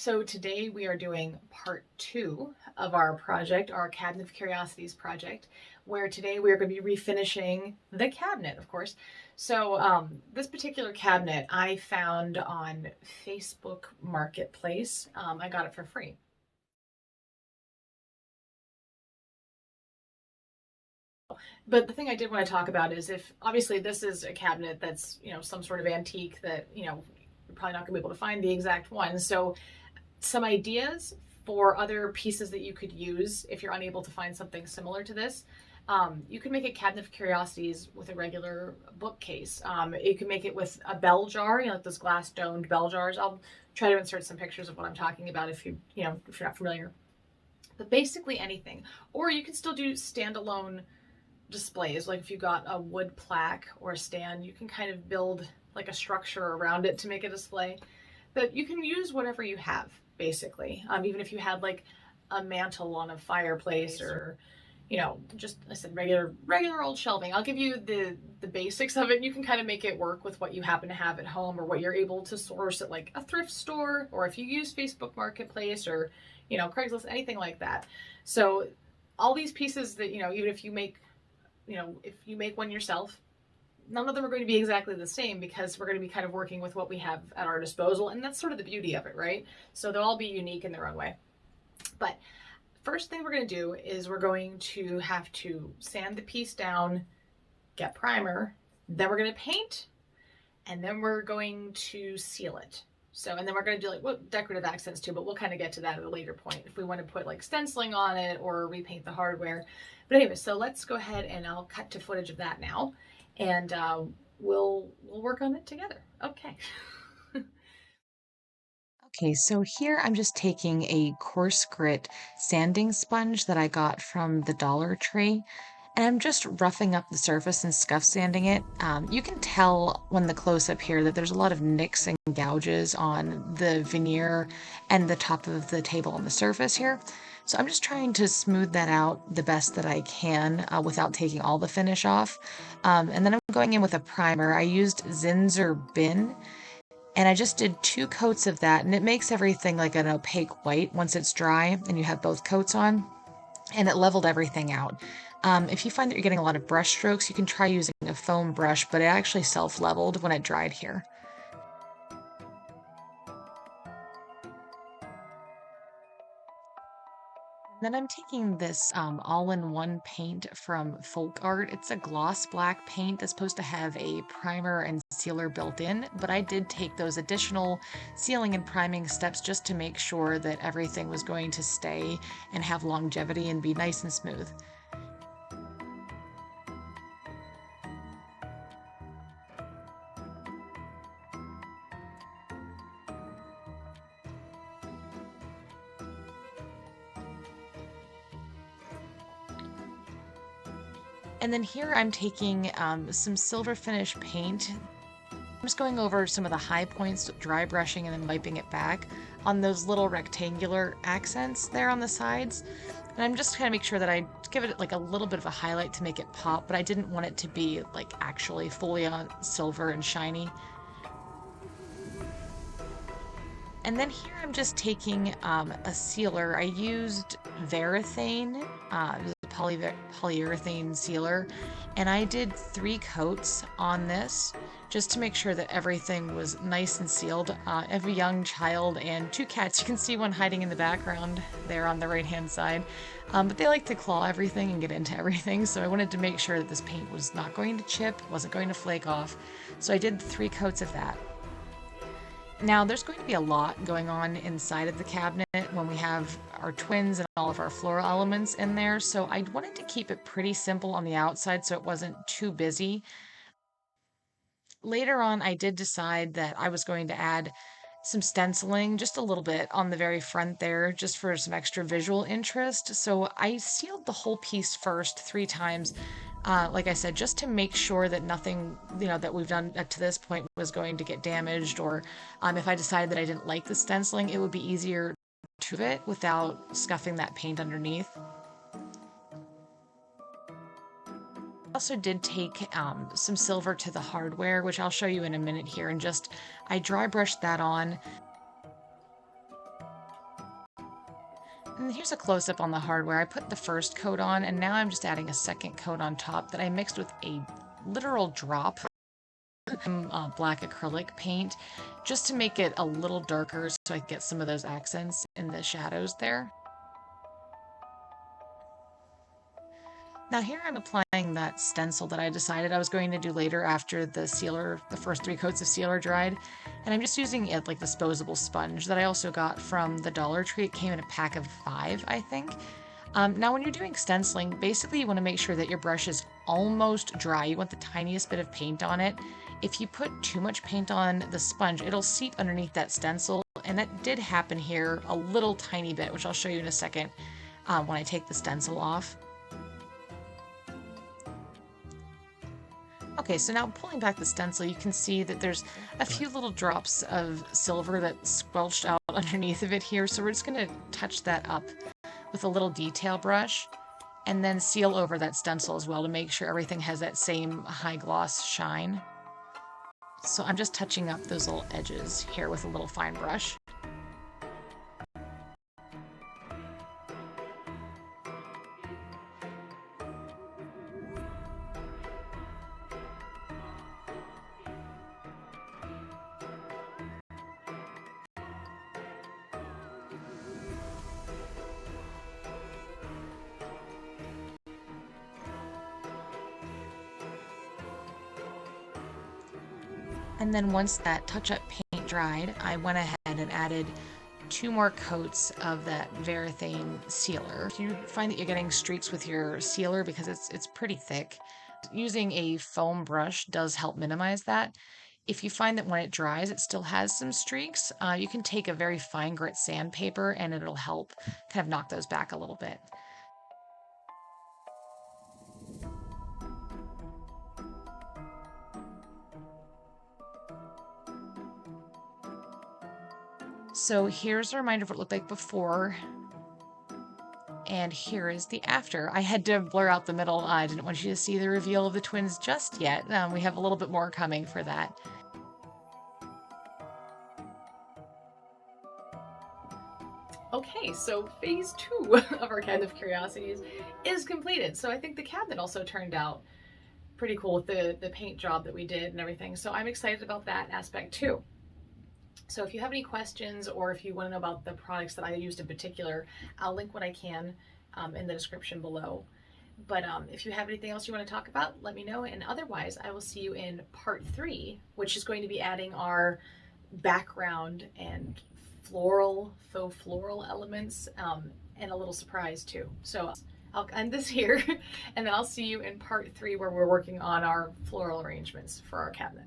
So today we are doing part 2 of our project, our Cabinet of Curiosities project, where today we are going to be refinishing the cabinet, of course. So this particular cabinet I found on Facebook Marketplace. I got it for free. But the thing I did want to talk about is, if obviously this is a cabinet that's, some sort of antique that, you're probably not going to be able to find the exact one. So some ideas for other pieces that you could use if you're unable to find something similar to this. You could make a cabinet of curiosities with a regular bookcase. You can make it with a bell jar, like those glass domed bell jars. I'll try to insert some pictures of what I'm talking about if you're not familiar. But basically anything. Or you can still do standalone displays. Like if you got a wood plaque or a stand, you can kind of build like a structure around it to make a display. But you can use whatever you have, basically. Even if you had like a mantle on a fireplace, or just, I said, regular old shelving. I'll give you the basics of it. You can kind of make it work with what you happen to have at home, or what you're able to source at like a thrift store, or if you use Facebook Marketplace, or Craigslist, anything like that. So all these pieces that, even if you make if you make one yourself, none of them are going to be exactly the same, because we're going to be kind of working with what we have at our disposal, and that's sort of the beauty of it, right? So they'll all be unique in their own way. But first thing we're going to do is we're going to have to sand the piece down, get primer, then we're going to paint, and then we're going to seal it. So, and then we're going to do like decorative accents too, but we'll kind of get to that at a later point if we want to put like stenciling on it or repaint the hardware. But anyway, so let's go ahead and I'll cut to footage of that now, and we'll work on it together. Okay. Okay, so here I'm just taking a coarse grit sanding sponge that I got from the Dollar Tree, and I'm just roughing up the surface and scuff sanding it. You can tell when the close up here that there's a lot of nicks and gouges on the veneer and the top of the table on the surface here. So I'm just trying to smooth that out the best that I can without taking all the finish off. And then I'm going in with a primer. I used Zinsser Bin, and I just did 2 coats of that, and it makes everything like an opaque white once it's dry and you have both coats on, and it leveled everything out. If you find that you're getting a lot of brush strokes, you can try using a foam brush, but it actually self-leveled when it dried here. Then I'm taking this all-in-one paint from Folk Art. It's a gloss black paint that's supposed to have a primer and sealer built in, but I did take those additional sealing and priming steps just to make sure that everything was going to stay and have longevity and be nice and smooth. And then here I'm taking some silver finish paint. I'm just going over some of the high points, dry brushing, and then wiping it back on those little rectangular accents there on the sides. And I'm just kind of make sure that I give it like a little bit of a highlight to make it pop, but I didn't want it to be like actually fully on silver and shiny. And then here I'm just taking a sealer. I used Varathane, it was a polyurethane sealer, and I did 3 coats on this just to make sure that everything was nice and sealed. I have a young child and 2 cats. You can see one hiding in the background there on the right-hand side, but they like to claw everything and get into everything, so I wanted to make sure that this paint was not going to chip, wasn't going to flake off, so I did 3 coats of that. Now, there's going to be a lot going on inside of the cabinet when we have our twins and all of our floral elements in there, so I wanted to keep it pretty simple on the outside so it wasn't too busy. Later on, I did decide that I was going to add some stenciling, just a little bit on the very front there, just for some extra visual interest. So I sealed the whole piece first 3 times, like I said, just to make sure that nothing, that we've done up to this point was going to get damaged, or if I decided that I didn't like the stenciling, it would be easier to it without scuffing that paint underneath. Also did take some silver to the hardware, which I'll show you in a minute here, and just I dry brushed that on. here's a close-up on the hardware. I put the first coat on, and now I'm just adding a second coat on top that I mixed with a literal drop of black acrylic paint, just to make it a little darker so I can get some of those accents in the shadows there. Now here I'm applying that stencil that I decided I was going to do later after the sealer, the first 3 coats of sealer dried. And I'm just using it like disposable sponge that I also got from the Dollar Tree. It came in a pack of 5, I think. Now when you're doing stenciling, basically you want to make sure that your brush is almost dry. You want the tiniest bit of paint on it. If you put too much paint on the sponge, it'll seep underneath that stencil. And that did happen here a little tiny bit, which I'll show you in a second when I take the stencil off. Okay, so now pulling back the stencil, you can see that there's a few little drops of silver that squelched out underneath of it here. So we're just going to touch that up with a little detail brush and then seal over that stencil as well to make sure everything has that same high gloss shine. So I'm just touching up those little edges here with a little fine brush. And then once that touch-up paint dried, I went ahead and added 2 more coats of that Varathane sealer. If you find that you're getting streaks with your sealer because it's pretty thick, using a foam brush does help minimize that. If you find that when it dries it still has some streaks, you can take a very fine grit sandpaper and it'll help kind of knock those back a little bit. So here's a reminder of what it looked like before, and here is the after. I had to blur out the middle. I didn't want you to see the reveal of the twins just yet. We have a little bit more coming for that. Okay, so phase 2 of our Cabinet of Curiosities is completed. So I think the cabinet also turned out pretty cool with the paint job that we did and everything. So I'm excited about that aspect too. So if you have any questions or if you want to know about the products that I used in particular, I'll link what I can in the description below. But if you have anything else you want to talk about, let me know. And otherwise, I will see you in part 3, which is going to be adding our background and faux floral elements, and a little surprise too. So I'll end this here and then I'll see you in part 3 where we're working on our floral arrangements for our cabinet.